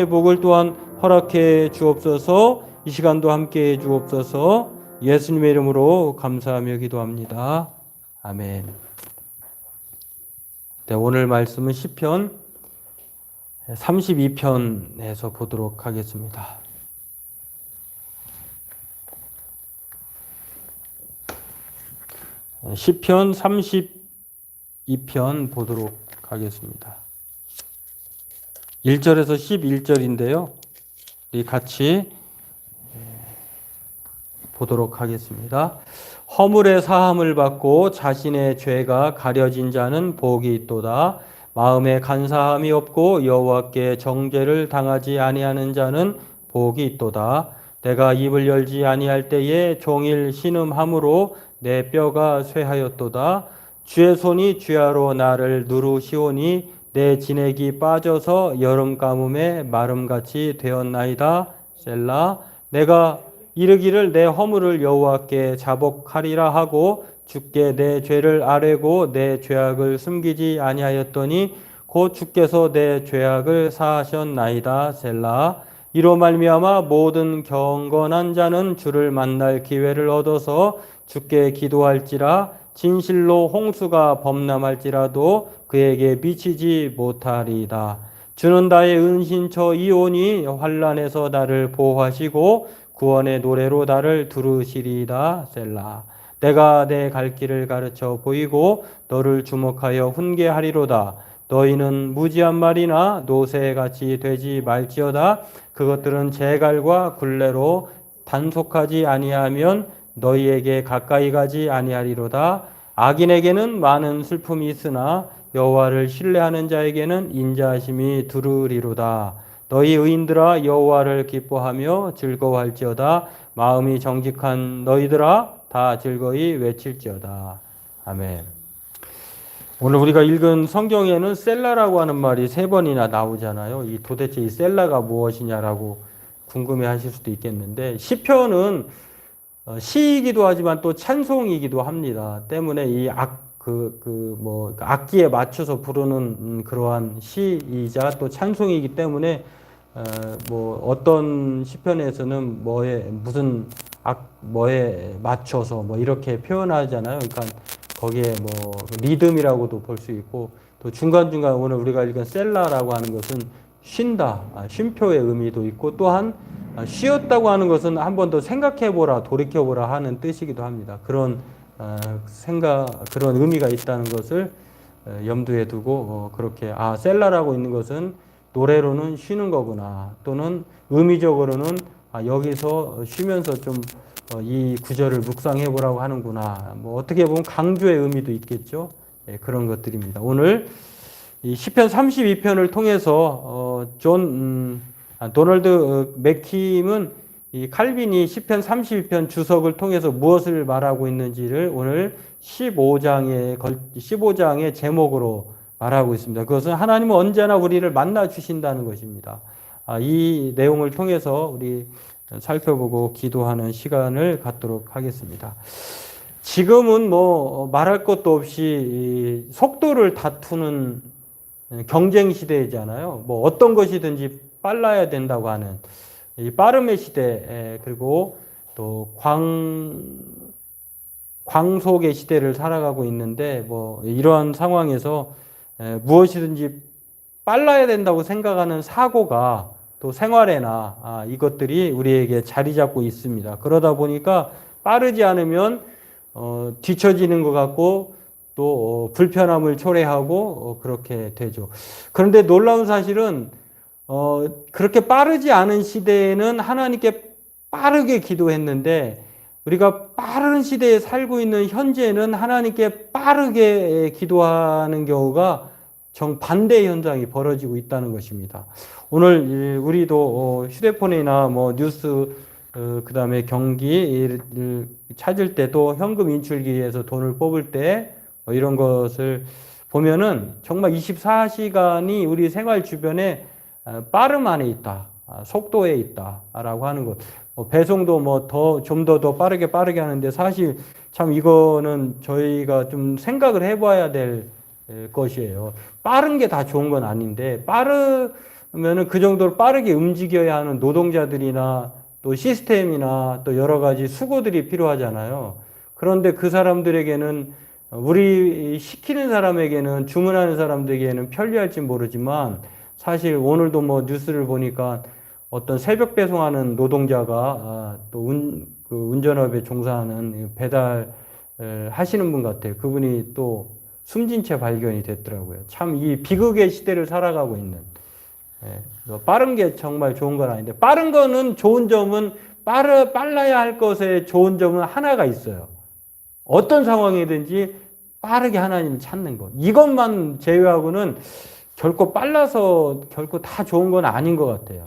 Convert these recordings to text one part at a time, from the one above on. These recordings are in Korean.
복을 또한 허락해 주옵소서. 이 시간도 함께 해 주옵소서. 예수님의 이름으로 감사하며 기도합니다. 아멘. 네, 오늘 말씀은 시편 32편에서 보도록 하겠습니다. 시편 32편 보도록 하겠습니다. 1절에서 11절인데요. 우리 같이 보도록 하겠습니다. 허물의 사함을 받고 자신의 죄가 가려진 자는 복이 있도다. 마음에 간사함이 없고 여호와께 정죄를 당하지 아니하는 자는 복이 있도다. 내가 입을 열지 아니할 때에 종일 신음함으로 내 뼈가 쇠하였도다. 주의 손이 주야로 나를 누르시오니 내 진액이 빠져서 여름 가뭄에 마름같이 되었나이다. 셀라. 내가 이르기를 내 허물을 여호와께 자복하리라 하고 주께 내 죄를 아뢰고 내 죄악을 숨기지 아니하였더니 곧 주께서 내 죄악을 사하셨나이다. 셀라. 이로 말미암아 모든 경건한 자는 주를 만날 기회를 얻어서 주께 기도할지라. 진실로 홍수가 범람할지라도 그에게 미치지 못하리이다. 주는 나의 은신처이오니 환난에서 나를 보호하시고 구원의 노래로 나를 두르시리이다. 셀라. 내가 내 갈 길을 가르쳐 보이고 너를 주목하여 훈계하리로다. 너희는 무지한 말이나 노새같이 되지 말지어다. 그것들은 재갈과 굴레로 단속하지 아니하면 너희에게 가까이 가지 아니하리로다. 악인에게는 많은 슬픔이 있으나 여호와를 신뢰하는 자에게는 인자하심이 두르리로다. 너희 의인들아 여호와를 기뻐하며 즐거워할지어다. 마음이 정직한 너희들아 다 즐거이 외칠지어다. 아멘. 오늘 우리가 읽은 성경에는 셀라라고 하는 말이 3번이나 나오잖아요. 도대체 이 셀라가 무엇이냐라고 궁금해하실 수도 있겠는데, 시편은 시이기도 하지만 또 찬송이기도 합니다. 때문에 이 악기에 맞춰서 부르는 그러한 시이자 또 찬송이기 때문에 어떤 시편에서는 뭐에 맞춰서 이렇게 표현하잖아요. 그러니까 거기에 리듬이라고도 볼 수 있고, 또 중간중간 오늘 우리가 읽은 셀라라고 하는 것은 쉰다, 쉼표의 의미도 있고, 또한 쉬었다고 하는 것은 한 번 더 생각해보라, 돌이켜보라 하는 뜻이기도 합니다. 그런 그런 의미가 있다는 것을 염두에 두고 그렇게 셀라라고 있는 것은 노래로는 쉬는 거구나, 또는 의미적으로는 여기서 쉬면서 좀 이 구절을 묵상해보라고 하는구나, 어떻게 보면 강조의 의미도 있겠죠. 그런 것들입니다. 오늘 이 시편 32편을 통해서 도널드 맥킴은 이 칼빈이 시편 32편 주석을 통해서 무엇을 말하고 있는지를 오늘 15장의 제목으로 말하고 있습니다. 그것은 하나님은 언제나 우리를 만나 주신다는 것입니다. 이 내용을 통해서 우리 살펴보고 기도하는 시간을 갖도록 하겠습니다. 지금은 말할 것도 없이 속도를 다투는 경쟁 시대잖아요. 어떤 것이든지 빨라야 된다고 하는 이 빠름의 시대, 그리고 또 광속의 시대를 살아가고 있는데, 이러한 상황에서 무엇이든지 빨라야 된다고 생각하는 사고가 또 생활에나 이것들이 우리에게 자리 잡고 있습니다. 그러다 보니까 빠르지 않으면 뒤처지는 것 같고 또 불편함을 초래하고 그렇게 되죠. 그런데 놀라운 사실은 그렇게 빠르지 않은 시대에는 하나님께 빠르게 기도했는데, 우리가 빠른 시대에 살고 있는 현재는 하나님께 빠르게 기도하는 경우가 정반대의 현상이 벌어지고 있다는 것입니다. 오늘 우리도 휴대폰이나 뉴스, 그 다음에 경기를 찾을 때도 현금 인출기에서 돈을 뽑을 때 이런 것을 보면은 정말 24시간이 우리 생활 주변에 빠름 안에 있다, 속도에 있다라고 하는 것. 배송도 좀 더 빠르게 하는데, 사실 참 이거는 저희가 좀 생각을 해봐야 될 것이에요. 빠른 게 다 좋은 건 아닌데, 그러면은 그 정도로 빠르게 움직여야 하는 노동자들이나 또 시스템이나 또 여러 가지 수고들이 필요하잖아요. 그런데 그 사람들에게는 우리 시키는 사람에게는 주문하는 사람들에게는 편리할지 모르지만 사실 오늘도 뭐 뉴스를 보니까 어떤 새벽 배송하는 노동자가 또 그 운전업에 종사하는 배달 하시는 분 같아요. 그분이 또 숨진 채 발견이 됐더라고요. 참 이 비극의 시대를 살아가고 있는. 빠른 게 정말 좋은 건 아닌데 빠른 거는 좋은 점은 빨라야 할 것에 좋은 점은 하나가 있어요. 어떤 상황이든지 빠르게 하나님을 찾는 것. 이것만 제외하고는 결코 빨라서 결코 다 좋은 건 아닌 것 같아요.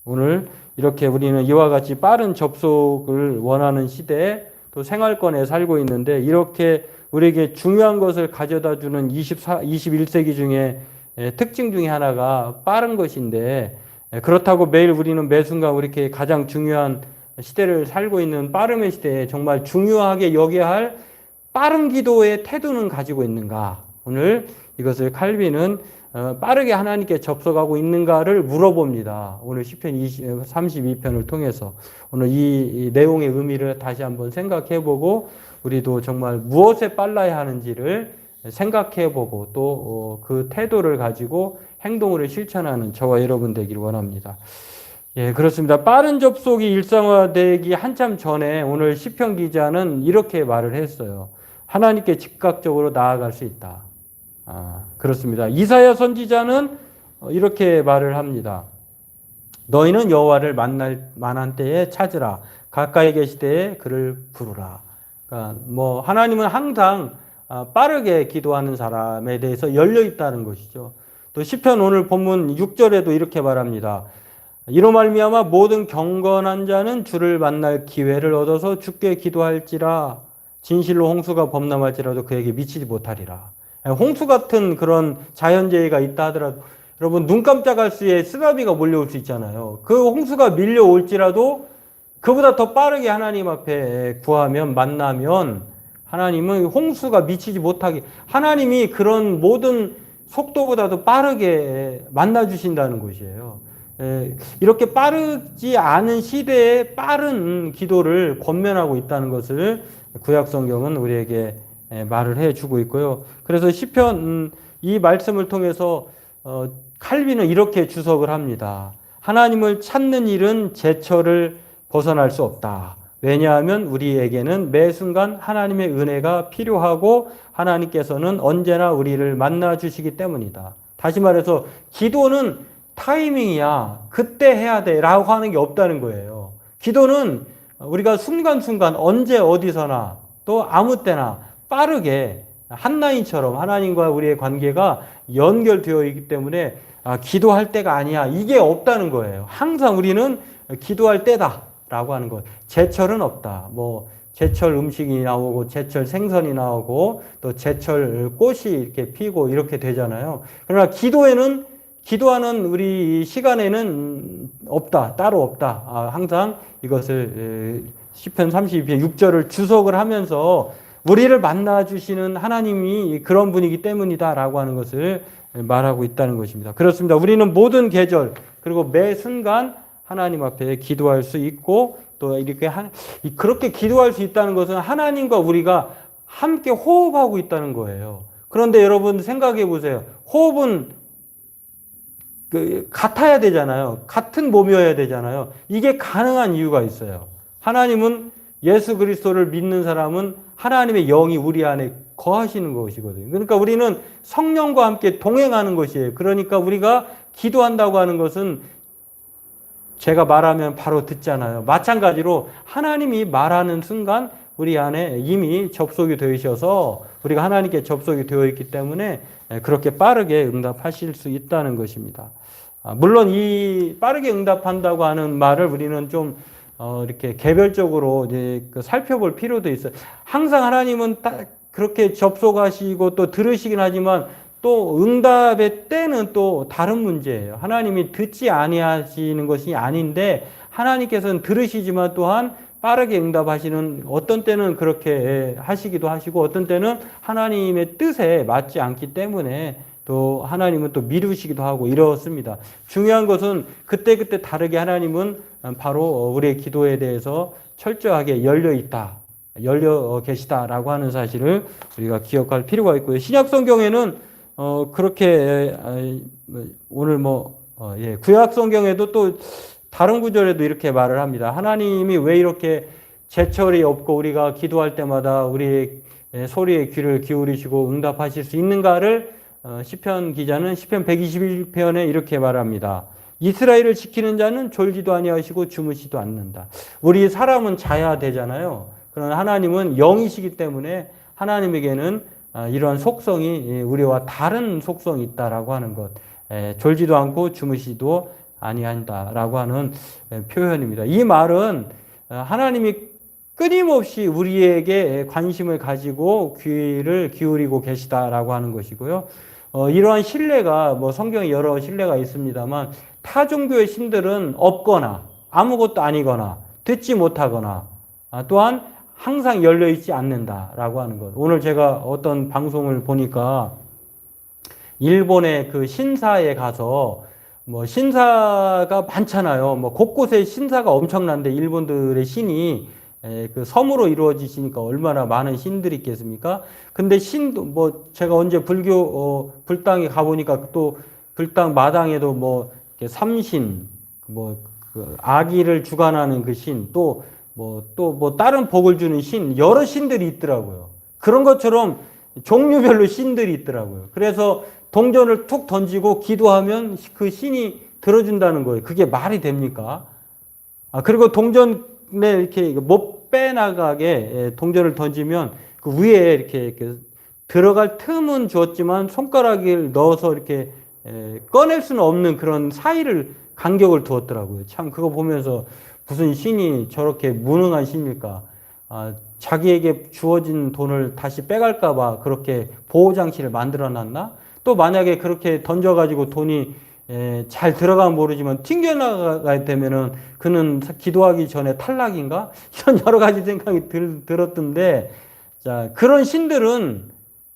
오늘 이렇게 우리는 이와 같이 빠른 접속을 원하는 시대에 또 생활권에 살고 있는데 이렇게 우리에게 중요한 것을 가져다 주는 21세기 중에 특징 중에 하나가 빠른 것인데 그렇다고 매일 우리는 매 순간 이렇게 가장 중요한 시대를 살고 있는 빠름의 시대에 정말 중요하게 여겨야 할 빠른 기도의 태도는 가지고 있는가? 오늘 이것을 칼빈은 빠르게 하나님께 접속하고 있는가를 물어봅니다. 오늘 시편 32편을 통해서 오늘 이 내용의 의미를 다시 한번 생각해보고 우리도 정말 무엇에 빨라야 하는지를 생각해보고 또 그 태도를 가지고 행동으로 실천하는 저와 여러분 되기를 원합니다. 예, 그렇습니다. 빠른 접속이 일상화되기 한참 전에 오늘 시편 기자는 이렇게 말을 했어요. 하나님께 즉각적으로 나아갈 수 있다. 그렇습니다. 이사야 선지자는 이렇게 말을 합니다. 너희는 여호와를 만날 만한 때에 찾으라. 가까이 계실 때에 그를 부르라. 그러니까 뭐 하나님은 항상 빠르게 기도하는 사람에 대해서 열려 있다는 것이죠. 또 시편 오늘 본문 6절에도 이렇게 말합니다. 이로 말미암아 모든 경건한 자는 주를 만날 기회를 얻어서 주께 기도할지라. 진실로 홍수가 범람할지라도 그에게 미치지 못하리라. 홍수 같은 그런 자연재해가 있다 하더라도 여러분 눈 깜짝할 새에 쓰나미가 몰려올 수 있잖아요. 그 홍수가 밀려올지라도 그보다 더 빠르게 하나님 앞에 구하면 만나면 하나님은 홍수가 미치지 못하게 하나님이 그런 모든 속도보다도 빠르게 만나주신다는 것이에요. 이렇게 빠르지 않은 시대에 빠른 기도를 권면하고 있다는 것을 구약 성경은 우리에게 말을 해주고 있고요. 그래서 시편 이 말씀을 통해서 칼빈은 이렇게 주석을 합니다. 하나님을 찾는 일은 제철을 벗어날 수 없다. 왜냐하면 우리에게는 매 순간 하나님의 은혜가 필요하고 하나님께서는 언제나 우리를 만나 주시기 때문이다. 다시 말해서 기도는 타이밍이야. 그때 해야 돼 라고 하는 게 없다는 거예요. 기도는 우리가 순간순간 언제 어디서나 또 아무 때나 빠르게 한라인처럼 하나님과 우리의 관계가 연결되어 있기 때문에 기도할 때가 아니야. 이게 없다는 거예요. 항상 우리는 기도할 때다라고 하는 것. 제철은 없다. 뭐 제철 음식이 나오고 제철 생선이 나오고 또 제철 꽃이 이렇게 피고 이렇게 되잖아요. 그러나 기도하는 우리 시간에는 없다. 따로 없다. 항상 이것을 시편 32편 6절을 주석을 하면서 우리를 만나주시는 하나님이 그런 분이기 때문이다라고 하는 것을 말하고 있다는 것입니다. 그렇습니다. 우리는 모든 계절 그리고 매 순간 하나님 앞에 기도할 수 있고 또 이렇게 그렇게 기도할 수 있다는 것은 하나님과 우리가 함께 호흡하고 있다는 거예요. 그런데 여러분 생각해 보세요. 호흡은 같아야 되잖아요. 같은 몸이어야 되잖아요. 이게 가능한 이유가 있어요. 하나님은 예수 그리스도를 믿는 사람은 하나님의 영이 우리 안에 거하시는 것이거든요. 그러니까 우리는 성령과 함께 동행하는 것이에요. 그러니까 우리가 기도한다고 하는 것은 제가 말하면 바로 듣잖아요. 마찬가지로 하나님이 말하는 순간 우리 안에 이미 접속이 되어 있어서 우리가 하나님께 접속이 되어 있기 때문에 그렇게 빠르게 응답하실 수 있다는 것입니다. 물론 이 빠르게 응답한다고 하는 말을 우리는 좀 이렇게 개별적으로 이제 살펴볼 필요도 있어요. 항상 하나님은 그렇게 접속하시고 또 들으시긴 하지만 또 응답의 때는 또 다른 문제예요. 하나님이 듣지 아니하시는 것이 아닌데 하나님께서는 들으시지만 또한 빠르게 응답하시는 어떤 때는 그렇게 하시기도 하시고 어떤 때는 하나님의 뜻에 맞지 않기 때문에 또 하나님은 또 미루시기도 하고 이렇습니다. 중요한 것은 그때그때 다르게 하나님은 바로 우리의 기도에 대해서 철저하게 열려 있다, 열려 계시다라고 하는 사실을 우리가 기억할 필요가 있고요. 신약 성경에는 그렇게 오늘 구약 성경에도 또 다른 구절에도 이렇게 말을 합니다. 하나님이 왜 이렇게 제철이 없고 우리가 기도할 때마다 우리의 소리에 귀를 기울이시고 응답하실 수 있는가를 시편 기자는 시편 121편에 이렇게 말합니다. 이스라엘을 지키는 자는 졸지도 아니하시고 주무시도 않는다. 우리 사람은 자야 되잖아요. 그러나 하나님은 영이시기 때문에 하나님에게는 이러한 속성이 우리와 다른 속성이 있다라고 하는 것, 졸지도 않고 주무시도 아니한다라고 하는 표현입니다. 이 말은 하나님이 끊임없이 우리에게 관심을 가지고 귀를 기울이고 계시다라고 하는 것이고요. 이러한 신뢰가 성경에 여러 신뢰가 있습니다만 타 종교의 신들은 없거나 아무것도 아니거나 듣지 못하거나 또한 항상 열려 있지 않는다라고 하는 것. 오늘 제가 어떤 방송을 보니까 일본의 그 신사에 가서 신사가 많잖아요. 곳곳에 신사가 엄청난데 일본들의 신이 그 섬으로 이루어지시니까 얼마나 많은 신들이 있겠습니까? 근데 신도 제가 언제 불교 불당에 가보니까 또 불당 마당에도 삼신 그 아기를 주관하는 그 신, 또 다른 복을 주는 신, 여러 신들이 있더라고요. 그런 것처럼 종류별로 신들이 있더라고요. 그래서 동전을 툭 던지고 기도하면 그 신이 들어준다는 거예요. 그게 말이 됩니까? 그리고 동전에 이렇게 못 빼나가게 동전을 던지면 그 위에 이렇게 들어갈 틈은 주었지만 손가락을 넣어서 이렇게 꺼낼 수는 없는 그런 간격을 두었더라고요. 참 그거 보면서 무슨 신이 저렇게 무능한 신일까? 자기에게 주어진 돈을 다시 빼갈까봐 그렇게 보호장치를 만들어 놨나? 또 만약에 그렇게 던져가지고 돈이 잘 들어가면 모르지만 튕겨나가게 되면은 그는 기도하기 전에 탈락인가? 이런 여러 가지 생각이 들었던데, 자, 그런 신들은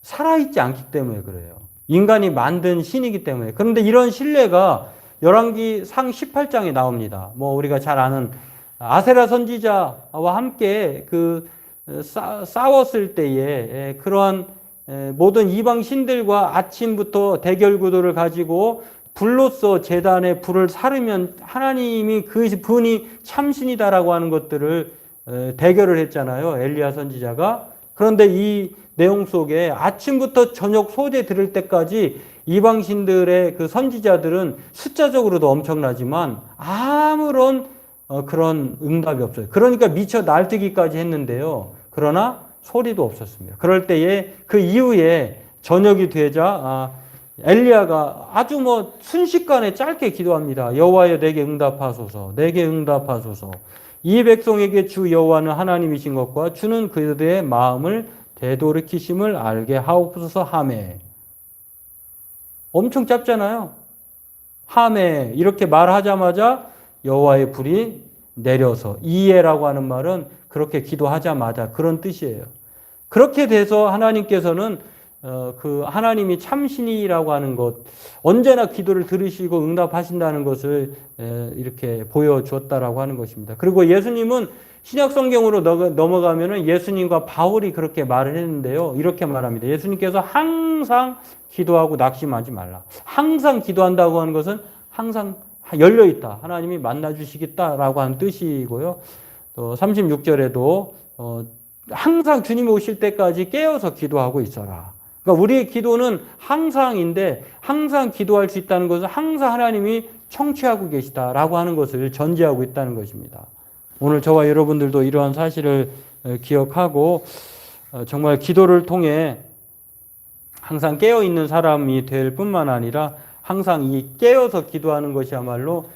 살아있지 않기 때문에 그래요. 인간이 만든 신이기 때문에. 그런데 이런 신뢰가 열왕기 상 18장에 나옵니다. 우리가 잘 아는 아세라 선지자와 함께 싸웠을 때에 그러한 모든 이방 신들과 아침부터 대결 구도를 가지고 불로써 제단에 불을 사르면 하나님이 그 분이 참신이다라고 하는 것들을 대결을 했잖아요. 엘리야 선지자가. 그런데 이 내용 속에 아침부터 저녁 소재 들을 때까지 이방 신들의 그 선지자들은 숫자적으로도 엄청나지만 아무런 그런 응답이 없어요. 그러니까 미처 날뛰기까지 했는데요. 그러나 소리도 없었습니다. 그럴 때에 그 이후에 저녁이 되자 엘리야가 아주 순식간에 짧게 기도합니다. 여호와여 내게 응답하소서. 내게 응답하소서. 이 백성에게 주 여호와는 하나님이신 것과 주는 그들의 마음을 되돌이키심을 알게 하옵소서 하매. 엄청 짧잖아요. 하매 이렇게 말하자마자 여호와의 불이 내려서, 이에라고 하는 말은 그렇게 기도하자마자 그런 뜻이에요. 그렇게 돼서 하나님께서는 그 하나님이 참신이라고 하는 것, 언제나 기도를 들으시고 응답하신다는 것을 이렇게 보여주었다라고 하는 것입니다. 그리고 예수님은 신약 성경으로 넘어가면은 예수님과 바울이 그렇게 말을 했는데요. 이렇게 말합니다. 예수님께서 항상 기도하고 낙심하지 말라. 항상 기도한다고 하는 것은 항상 열려있다. 하나님이 만나주시겠다라고 하는 뜻이고요. 또 36절에도 항상 주님이 오실 때까지 깨어서 기도하고 있어라. 그러니까 우리의 기도는 항상인데 항상 기도할 수 있다는 것은 항상 하나님이 청취하고 계시다라고 하는 것을 전제하고 있다는 것입니다. 오늘 저와 여러분들도 이러한 사실을 기억하고 정말 기도를 통해 항상 깨어있는 사람이 될 뿐만 아니라 항상 이 깨어서 기도하는 것이야말로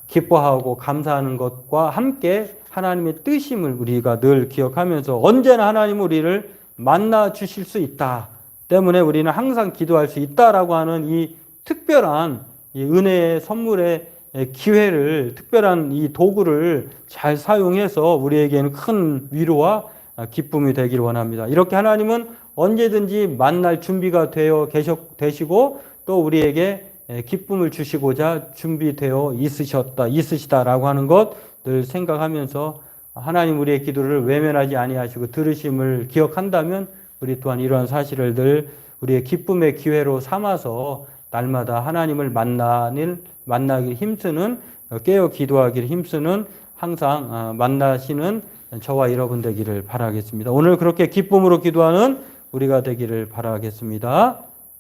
기뻐하고 감사하는 것과 함께 하나님의 뜻임을 우리가 늘 기억하면서 언제나 하나님은 우리를 만나 주실 수 있다 때문에 우리는 항상 기도할 수 있다라고 하는 이 특별한 이 은혜의 선물의 기회를, 특별한 이 도구를 잘 사용해서 우리에게는 큰 위로와 기쁨이 되기를 원합니다. 이렇게 하나님은 언제든지 만날 준비가 되시고 또 우리에게 기쁨을 주시고자 준비되어 있으시다라고 하는 것 늘 생각하면서 하나님 우리의 기도를 외면하지 아니하시고 들으심을 기억한다면 우리 또한 이러한 사실을 늘 우리의 기쁨의 기회로 삼아서 날마다 하나님을 만나길 힘쓰는 깨어 기도하기를 힘쓰는 항상 만나시는 저와 여러분 되기를 바라겠습니다. 오늘 그렇게 기쁨으로 기도하는 우리가 되기를 바라겠습니다.